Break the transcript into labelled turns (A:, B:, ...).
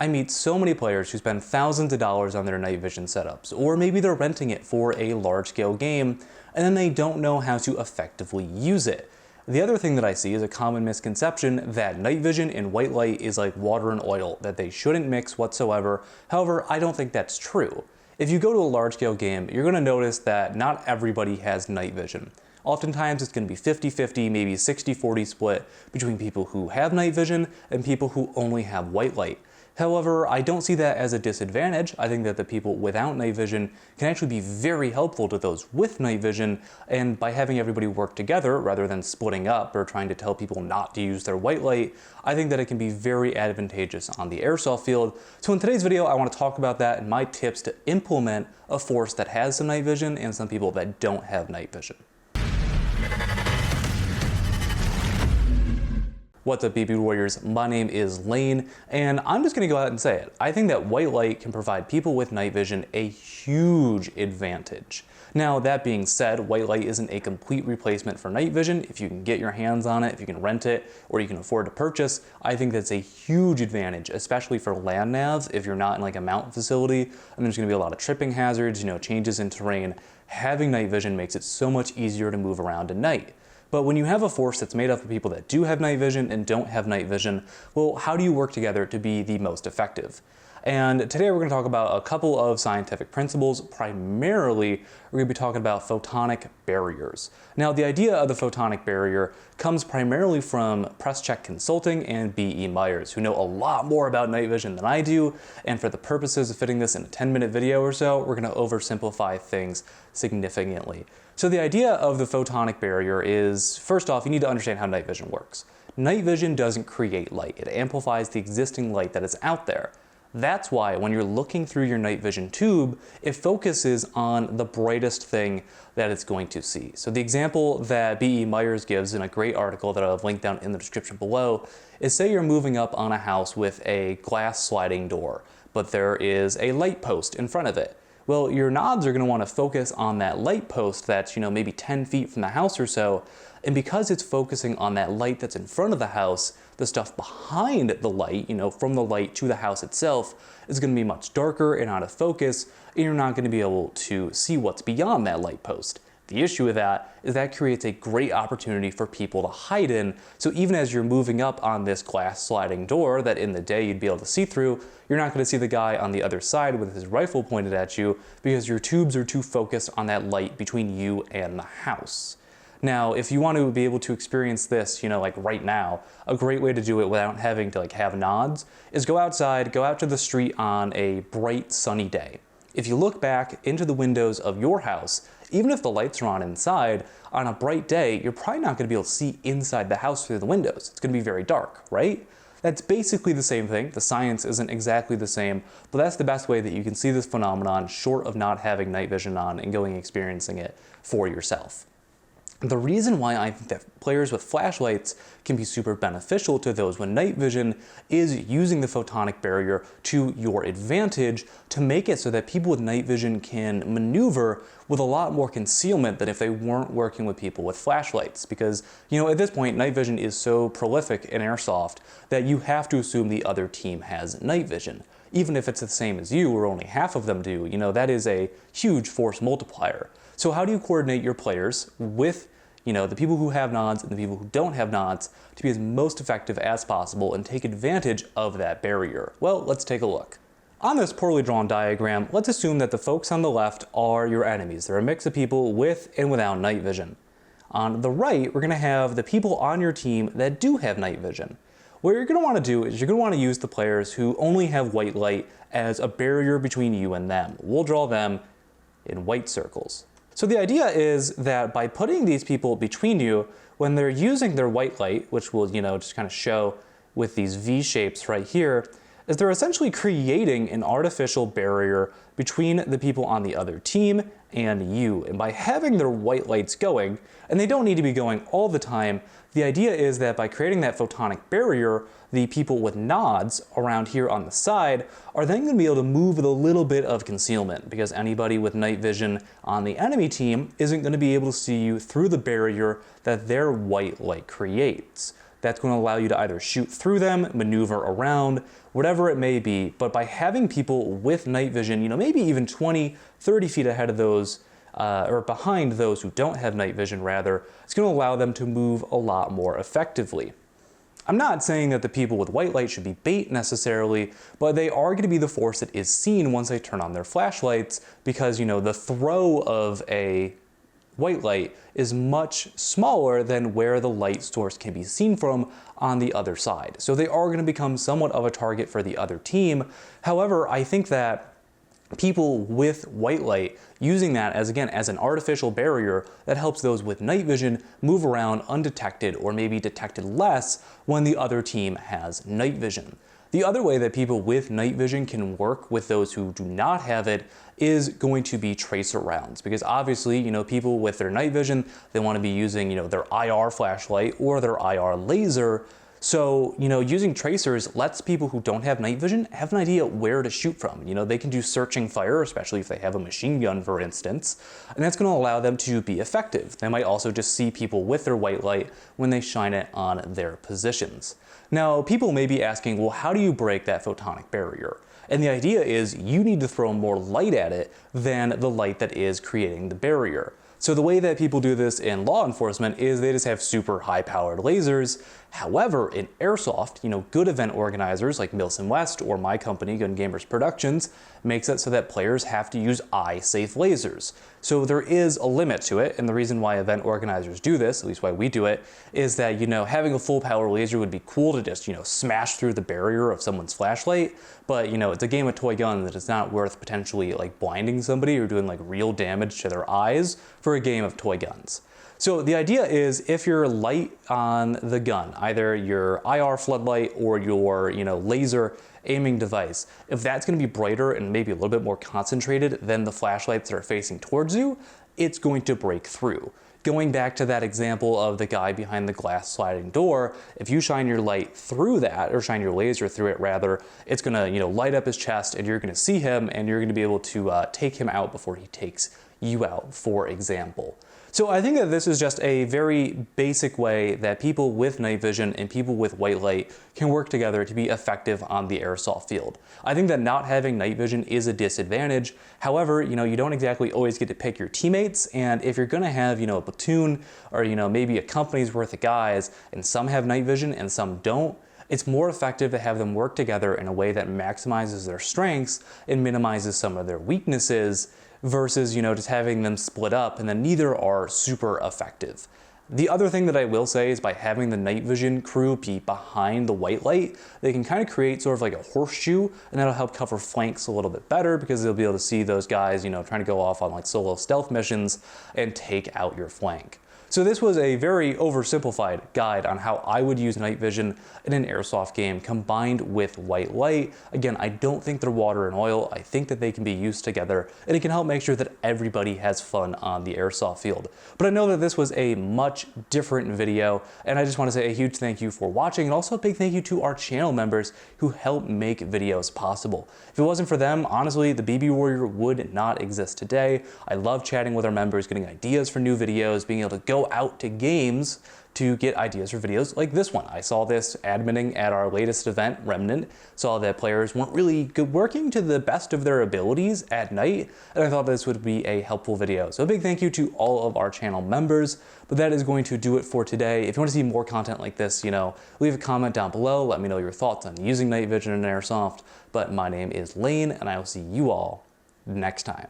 A: I meet so many players who spend thousands of dollars on their night vision setups, or maybe they're renting it for a large-scale game, and then they don't know how to effectively use it. The other thing that I see is a common misconception that night vision and white light is like water and oil, that they shouldn't mix whatsoever. However, I don't think that's true. If you go to a large-scale game, you're going to notice that not everybody has night vision. Oftentimes it's going to be 50-50, maybe 60-40 split between people who have night vision and people who only have white light. However, I don't see that as a disadvantage. I think that the people without night vision can actually be very helpful to those with night vision, and by having everybody work together rather than splitting up or trying to tell people not to use their white light, I think that it can be very advantageous on the airsoft field. So in today's video, I want to talk about that and my tips to implement a force that has some night vision and some people that don't have night vision. What's up, BB Warriors? My name is Lane, and I'm just gonna go out and say it. I think that white light can provide people with night vision a huge advantage. Now, that being said, white light isn't a complete replacement for night vision. If you can get your hands on it, if you can rent it, or you can afford to purchase, I think that's a huge advantage, especially for land navs. If you're not in like a mountain facility, and there's gonna be a lot of tripping hazards, changes in terrain, having night vision makes it so much easier to move around at night. But when you have a force that's made up of people that do have night vision and don't have night vision, well, how do you work together to be the most effective? And today we're going to talk about a couple of scientific principles. Primarily, we're going to be talking about photonic barriers. Now, the idea of the photonic barrier comes primarily from Press Check Consulting and B.E. Myers, who know a lot more about night vision than I do. And for the purposes of fitting this in a 10-minute video or so, we're going to oversimplify things significantly. So the idea of the photonic barrier is, first off, you need to understand how night vision works. Night vision doesn't create light. It amplifies the existing light that is out there. That's why when you're looking through your night vision tube, it focuses on the brightest thing that it's going to see. So the example that B.E. Myers gives in a great article that I'll link down in the description below is, say you're moving up on a house with a glass sliding door, but there is a light post in front of it. Well, your nods are going to want to focus on that light post that's, maybe 10 feet from the house or so. And because it's focusing on that light that's in front of the house, the stuff behind the light, from the light to the house itself, is going to be much darker and out of focus, and you're not going to be able to see what's beyond that light post. The issue with that is that creates a great opportunity for people to hide in. So even as you're moving up on this glass sliding door that in the day you'd be able to see through, you're not going to see the guy on the other side with his rifle pointed at you because your tubes are too focused on that light between you and the house. Now, if you want to be able to experience this, like right now, a great way to do it without having to have nods is go outside, go out to the street on a bright sunny day. If you look back into the windows of your house, even if the lights are on inside, on a bright day, you're probably not going to be able to see inside the house through the windows. It's going to be very dark, right? That's basically the same thing. The science isn't exactly the same, but that's the best way that you can see this phenomenon short of not having night vision on and going and experiencing it for yourself. The reason why I think that players with flashlights can be super beneficial to those with night vision is using the photonic barrier to your advantage to make it so that people with night vision can maneuver with a lot more concealment than if they weren't working with people with flashlights. Because, at this point, night vision is so prolific in Airsoft that you have to assume the other team has night vision. Even if it's the same as you or only half of them do, that is a huge force multiplier. So how do you coordinate your players with the people who have nods and the people who don't have nods to be as most effective as possible and take advantage of that barrier? Well, let's take a look. On this poorly drawn diagram, let's assume that the folks on the left are your enemies. They're a mix of people with and without night vision. On the right, we're going to have the people on your team that do have night vision. What you're going to want to do is you're going to want to use the players who only have white light as a barrier between you and them. We'll draw them in white circles. So the idea is that by putting these people between you, when they're using their white light, which will, just kind of show with these V shapes right here, is they're essentially creating an artificial barrier between the people on the other team and you. And by having their white lights going, and they don't need to be going all the time, the idea is that by creating that photonic barrier, the people with nods around here on the side are then going to be able to move with a little bit of concealment, because anybody with night vision on the enemy team isn't going to be able to see you through the barrier that their white light creates. that's going to allow you to either shoot through them, maneuver around, whatever it may be. But by having people with night vision, you know, maybe even 20, 30 feet ahead of those, or behind those who don't have night vision rather, it's going to allow them to move a lot more effectively. I'm not saying that the people with white light should be bait necessarily, but they are going to be the force that is seen once they turn on their flashlights, because, you know, the throw of a white light is much smaller than where the light source can be seen from on the other side. So they are going to become somewhat of a target for the other team. However, I think that people with white light using that as, again, as an artificial barrier that helps those with night vision move around undetected, or maybe detected less when the other team has night vision. The other way that people with night vision can work with those who do not have it is going to be tracer rounds, because obviously, you know, people with their night vision, they want to be using, you know, their IR flashlight or their IR laser. So, you know, using tracers lets people who don't have night vision have an idea where to shoot from. You know, they can do searching fire, especially if they have a machine gun, for instance, and that's going to allow them to be effective. They might also just see people with their white light when they shine it on their positions. Now, people may be asking, well, how do you break that photonic barrier? And the idea is you need to throw more light at it than the light that is creating the barrier. So the way that people do this in law enforcement is they just have super high-powered lasers. However, in Airsoft, you know, good event organizers like Milson West or my company, Gun Gamers Productions, makes it so that players have to use eye-safe lasers. So there is a limit to it, and the reason why event organizers do this, at least why we do it, is that, you know, having a full-power laser would be cool to just, you know, smash through the barrier of someone's flashlight, but, you know, it's a game of toy gun that is not worth potentially, like, blinding somebody or doing, like, real damage to their eyes for a game of toy guns. So the idea is, if your light on the gun, either your IR floodlight or your, you know, laser aiming device, if that's going to be brighter and maybe a little bit more concentrated than the flashlights that are facing towards you, it's going to break through. Going back to that example of the guy behind the glass sliding door, if you shine your light through that, or shine your laser through it rather, it's going to, you know, light up his chest, and you're going to see him, and you're going to be able to take him out before he takes you out, for example. So I think that this is just a very basic way that people with night vision and people with white light can work together to be effective on the airsoft field. I think that not having night vision is a disadvantage. However, you know, you don't exactly always get to pick your teammates, and if you're gonna have, you know, a platoon or, you know, maybe a company's worth of guys, and some have night vision and some don't, it's more effective to have them work together in a way that maximizes their strengths and minimizes some of their weaknesses, versus, you know, just having them split up and then neither are super effective. The other thing that I will say is, by having the night vision crew be behind the white light, they can kind of create sort of like a horseshoe, and that'll help cover flanks a little bit better, because they'll be able to see those guys, you know, trying to go off on like solo stealth missions and take out your flank. So this was a very oversimplified guide on how I would use night vision in an airsoft game combined with white light. Again, I don't think they're water and oil. I think that they can be used together, and it can help make sure that everybody has fun on the airsoft field. But I know that this was a much different video, and I just want to say a huge thank you for watching, and also a big thank you to our channel members who help make videos possible. If it wasn't for them, honestly, the BB Warrior would not exist today. I love chatting with our members, getting ideas for new videos, being able to go out to games to get ideas for videos like this one. I saw this adminning at our latest event, Remnant, saw that players weren't really working to the best of their abilities at night, and I thought this would be a helpful video. So a big thank you to all of our channel members, but that is going to do it for today. If you want to see more content like this, you know, leave a comment down below, let me know your thoughts on using night vision in Airsoft. But my name is Lane, and I will see you all next time.